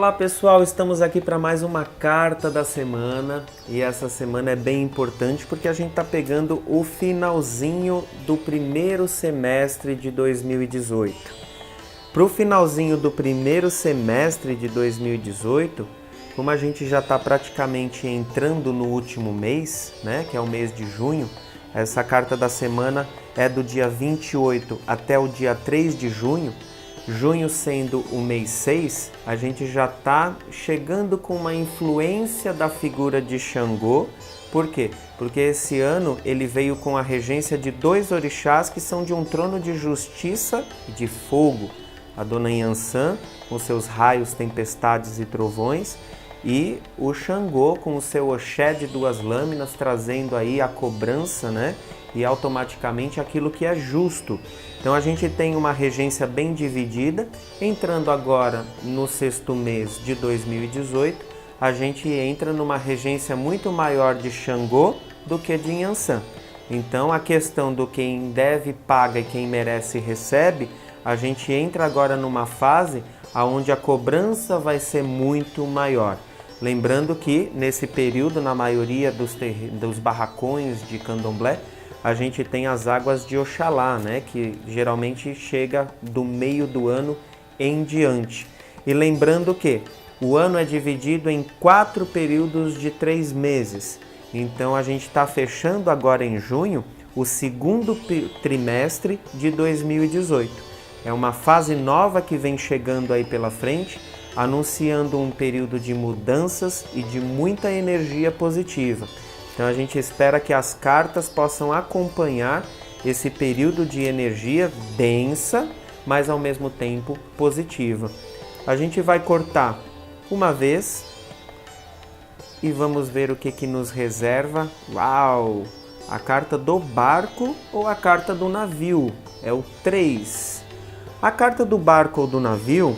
Olá pessoal, estamos aqui para mais uma carta da semana e essa semana é bem importante porque a gente está pegando o finalzinho do primeiro semestre de 2018. Para o finalzinho do primeiro semestre de 2018, como a gente já está praticamente entrando no último mês, né, que é o mês de junho, essa carta da semana é do dia 28 até o dia 3 de junho, junho sendo o mês 6, a gente já está chegando com uma influência da figura de Xangô. Por quê? Porque esse ano ele veio com a regência de dois orixás que são de um trono de justiça e de fogo. A Dona Yansan com seus raios, tempestades e trovões, e o Xangô com o seu Oxé de duas lâminas, trazendo aí a cobrança, né? E automaticamente aquilo que é justo. Então a gente tem uma regência bem dividida. Entrando agora no sexto mês de 2018, a gente entra numa regência muito maior de Xangô do que de Yansan. Então a questão do quem deve paga e quem merece recebe, a gente entra agora numa fase onde a cobrança vai ser muito maior. Lembrando que nesse período, na maioria dos barracões de candomblé, a gente tem as águas de Oxalá, né, que geralmente chega do meio do ano em diante. E lembrando que o ano é dividido em 4 períodos de 3 meses. Então a gente está fechando agora em junho o segundo trimestre de 2018. É uma fase nova que vem chegando aí pela frente, anunciando um período de mudanças e de muita energia positiva. Então a gente espera que as cartas possam acompanhar esse período de energia densa, mas ao mesmo tempo positiva. A gente vai cortar uma vez e vamos ver o que nos reserva. Uau! A carta do barco ou a carta do navio? É o 3. A carta do barco ou do navio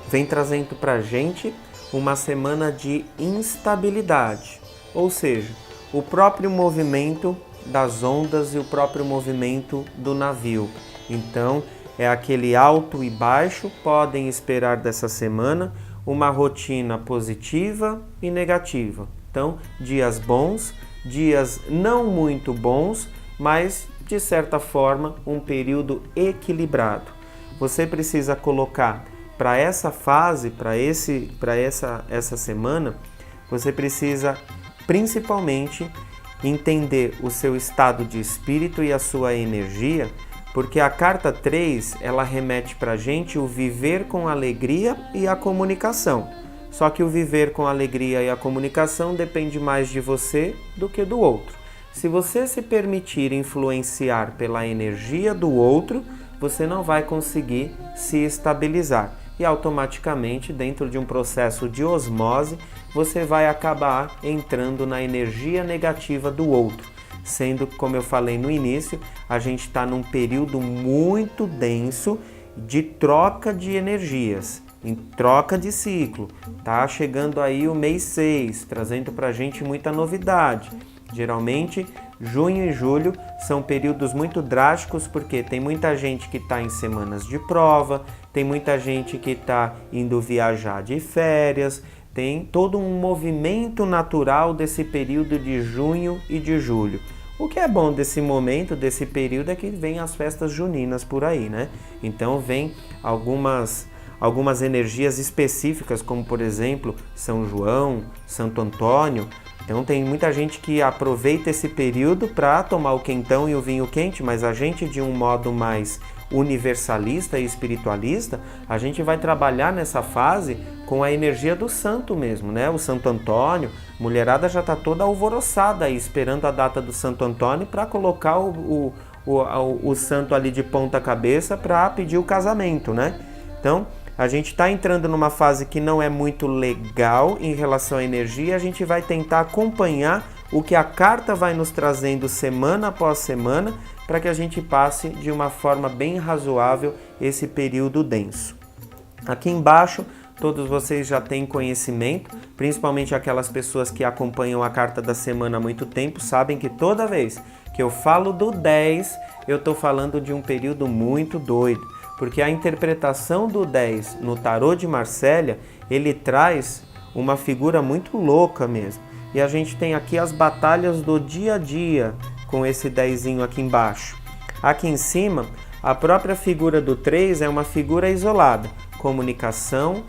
vem trazendo para a gente uma semana de instabilidade, ou seja, o próprio movimento das ondas e o próprio movimento do navio. Então, é aquele alto e baixo. Podem esperar dessa semana uma rotina positiva e negativa. Então, dias bons, dias não muito bons, mas de certa forma um período equilibrado. Você precisa colocar para essa fase, para essa semana, você precisa principalmente entender o seu estado de espírito e a sua energia, porque a carta 3, ela remete para a gente o viver com alegria e a comunicação. Só que o viver com alegria e a comunicação depende mais de você do que do outro. Se você se permitir influenciar pela energia do outro, você não vai conseguir se estabilizar. E automaticamente, dentro de um processo de osmose, você vai acabar entrando na energia negativa do outro. Sendo, como eu falei no início, a gente está num período muito denso de troca de energias, em troca de ciclo. Tá chegando aí o mês 6, trazendo para a gente muita novidade. Geralmente, junho e julho são períodos muito drásticos porque tem muita gente que está em semanas de prova, tem muita gente que está indo viajar de férias, tem todo um movimento natural desse período de junho e de julho. O que é bom desse momento, desse período, é que vem as festas juninas por aí, né? Então vem algumas energias específicas, como por exemplo São João, Santo Antônio. Então tem muita gente que aproveita esse período para tomar o quentão e o vinho quente, mas a gente, de um modo mais universalista e espiritualista, a gente vai trabalhar nessa fase com a energia do santo mesmo, né? O Santo Antônio, a mulherada já está toda alvoroçada aí, esperando a data do Santo Antônio para colocar o santo ali de ponta cabeça para pedir o casamento, né? Então, a gente está entrando numa fase que não é muito legal em relação à energia. A gente vai tentar acompanhar o que a carta vai nos trazendo semana após semana para que a gente passe de uma forma bem razoável esse período denso. Aqui embaixo, todos vocês já têm conhecimento, principalmente aquelas pessoas que acompanham a carta da semana há muito tempo, sabem que toda vez que eu falo do 10, eu estou falando de um período muito doido. porque a interpretação do 10 no tarô de Marsella, ele traz uma figura muito louca mesmo. E a gente tem aqui as batalhas do dia a dia com esse 10zinho aqui embaixo. Aqui em cima, a própria figura do 3 é uma figura isolada, comunicação,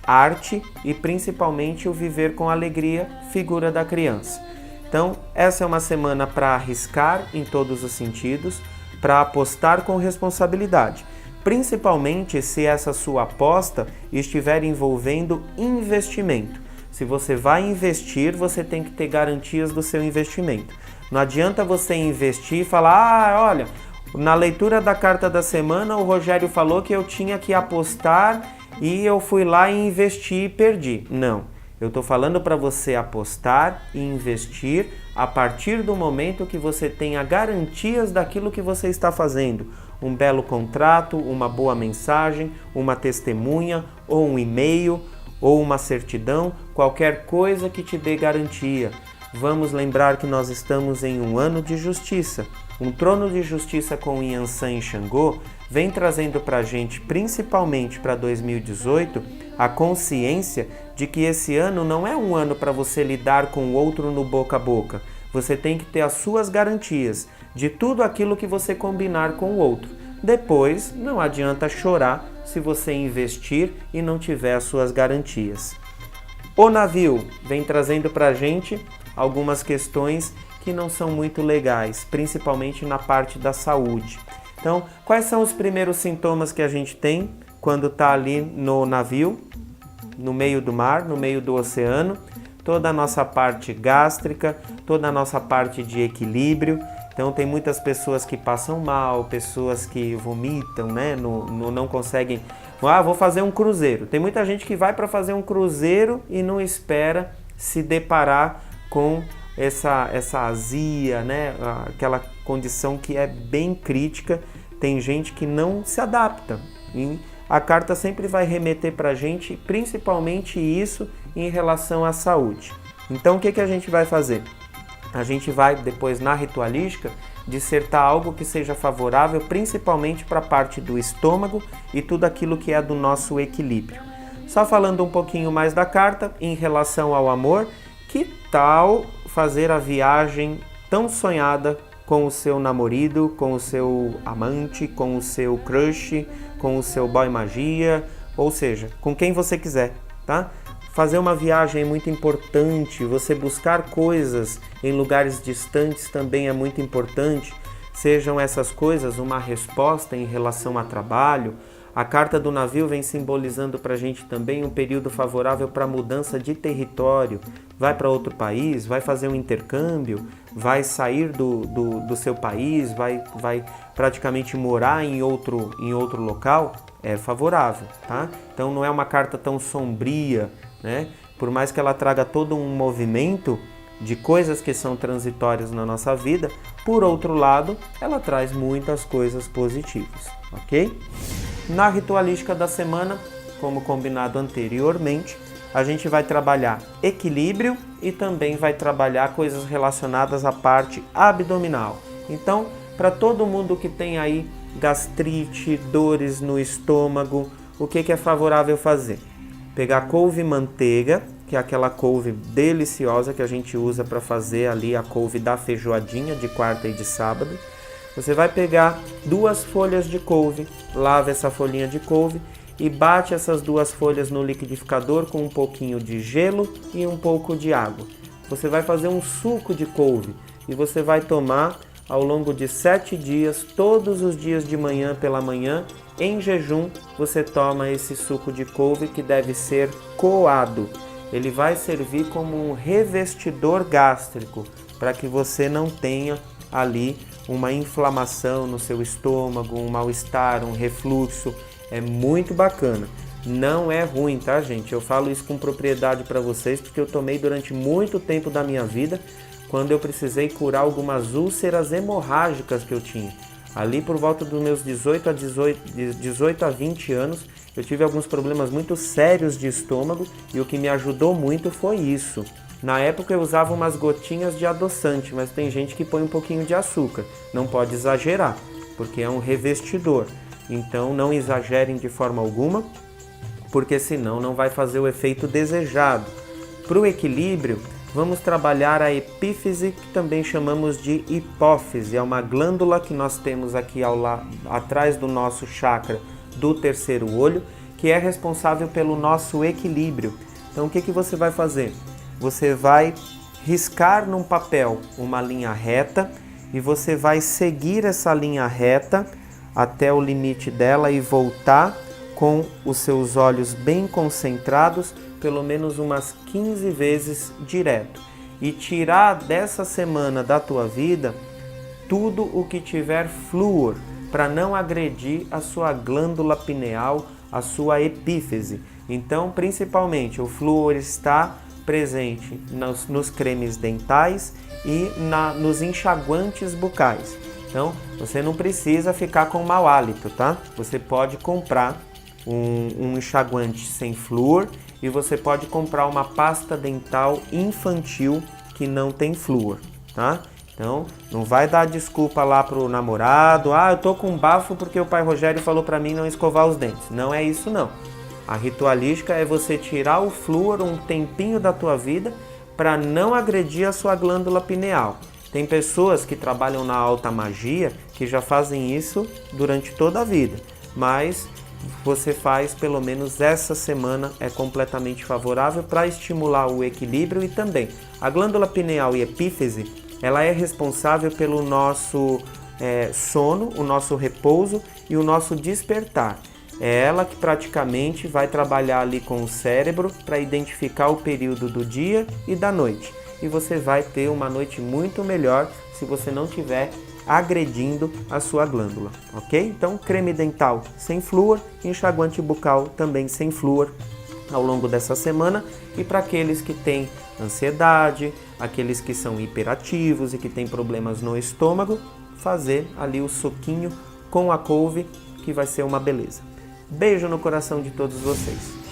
arte e principalmente o viver com alegria, figura da criança. Então, essa é uma semana para arriscar em todos os sentidos, para apostar com responsabilidade, principalmente se essa sua aposta estiver envolvendo investimento. Se você vai investir, você tem que ter garantias do seu investimento. Não adianta você investir e falar, olha, na leitura da carta da semana o Rogério falou que eu tinha que apostar e eu fui lá e investi e perdi. Não, eu estou falando para você apostar e investir a partir do momento que você tenha garantias daquilo que você está fazendo. Um belo contrato, uma boa mensagem, uma testemunha ou um e-mail ou uma certidão, qualquer coisa que te dê garantia. Vamos lembrar que nós estamos em um ano de justiça. Um trono de justiça com Yansan e Xangô vem trazendo para a gente, principalmente para 2018, a consciência de que esse ano não é um ano para você lidar com o outro no boca a boca. Você tem que ter as suas garantias de tudo aquilo que você combinar com o outro. Depois, não adianta chorar se você investir e não tiver as suas garantias. O navio vem trazendo para a gente algumas questões que não são muito legais, principalmente na parte da saúde. Então, quais são os primeiros sintomas que a gente tem quando está ali no navio, no meio do mar, no meio do oceano? Toda a nossa parte gástrica, toda a nossa parte de equilíbrio. Então, tem muitas pessoas que passam mal, pessoas que vomitam, né? Não conseguem... vou fazer um cruzeiro. Tem muita gente que vai para fazer um cruzeiro e não espera se deparar com essa azia, né? Aquela condição que é bem crítica. Tem gente que não se adapta. E a carta sempre vai remeter para a gente, principalmente isso em relação à saúde. Então, o que a gente vai fazer? A gente vai, depois, na ritualística, dissertar algo que seja favorável, principalmente para a parte do estômago e tudo aquilo que é do nosso equilíbrio. Só falando um pouquinho mais da carta, em relação ao amor, que tal fazer a viagem tão sonhada com o seu namorado, com o seu amante, com o seu crush, com o seu boy magia, ou seja, com quem você quiser, tá? Fazer uma viagem é muito importante, você buscar coisas em lugares distantes também é muito importante, sejam essas coisas uma resposta em relação a trabalho. A carta do navio vem simbolizando para a gente também um período favorável para mudança de território. Vai para outro país, vai fazer um intercâmbio, vai sair do seu país, vai praticamente morar em outro local, é favorável, tá? Então não é uma carta tão sombria, né? Por mais que ela traga todo um movimento de coisas que são transitórias na nossa vida, por outro lado, ela traz muitas coisas positivas, ok? Na ritualística da semana, como combinado anteriormente, a gente vai trabalhar equilíbrio e também vai trabalhar coisas relacionadas à parte abdominal. Então, para todo mundo que tem aí gastrite, dores no estômago, o que é favorável fazer? Pegar couve e manteiga, que é aquela couve deliciosa que a gente usa para fazer ali a couve da feijoadinha de quarta e de sábado. Você vai pegar 2 folhas de couve, lava essa folhinha de couve e bate essas 2 folhas no liquidificador com um pouquinho de gelo e um pouco de água. Você vai fazer um suco de couve e você vai tomar ao longo de 7 dias, todos os dias de manhã pela manhã, em jejum, você toma esse suco de couve que deve ser coado. Ele vai servir como um revestidor gástrico para que você não tenha ali uma inflamação no seu estômago, um mal-estar, um refluxo. É muito bacana. Não é ruim, tá, gente? Eu falo isso com propriedade para vocês porque eu tomei durante muito tempo da minha vida quando eu precisei curar algumas úlceras hemorrágicas que eu tinha. Ali por volta dos meus 18 a 20 anos, eu tive alguns problemas muito sérios de estômago e o que me ajudou muito foi isso. Na época eu usava umas gotinhas de adoçante, mas tem gente que põe um pouquinho de açúcar. Não pode exagerar, porque é um revestidor. então não exagerem de forma alguma, porque senão não vai fazer o efeito desejado. Para o equilíbrio, vamos trabalhar a epífise, que também chamamos de hipófise. É uma glândula que nós temos aqui atrás do nosso chakra do terceiro olho, que é responsável pelo nosso equilíbrio. Então o que você vai fazer? Você vai riscar num papel uma linha reta e você vai seguir essa linha reta até o limite dela e voltar com os seus olhos bem concentrados, pelo menos umas 15 vezes direto. E tirar dessa semana da tua vida tudo o que tiver flúor, para não agredir a sua glândula pineal, a sua epífise. Então, principalmente, o flúor está presente nos cremes dentais e nos enxaguantes bucais. Então, você não precisa ficar com mau hálito, tá? Você pode comprar um enxaguante sem flúor e você pode comprar uma pasta dental infantil que não tem flúor, tá? Então, não vai dar desculpa lá pro namorado, eu tô com bafo porque o pai Rogério falou para mim não escovar os dentes. Não é isso não. A ritualística é você tirar o flúor um tempinho da tua vida para não agredir a sua glândula pineal. Tem pessoas que trabalham na alta magia que já fazem isso durante toda a vida, mas você faz pelo menos essa semana, é completamente favorável para estimular o equilíbrio. E também a glândula pineal e epífise, ela é responsável pelo nosso sono, o nosso repouso e o nosso despertar. É ela que praticamente vai trabalhar ali com o cérebro para identificar o período do dia e da noite. E você vai ter uma noite muito melhor se você não tiver agredindo a sua glândula, ok? Então, creme dental sem flúor, enxaguante bucal também sem flúor ao longo dessa semana. E para aqueles que têm ansiedade, aqueles que são hiperativos e que têm problemas no estômago, fazer ali o suquinho com a couve, que vai ser uma beleza. Beijo no coração de todos vocês.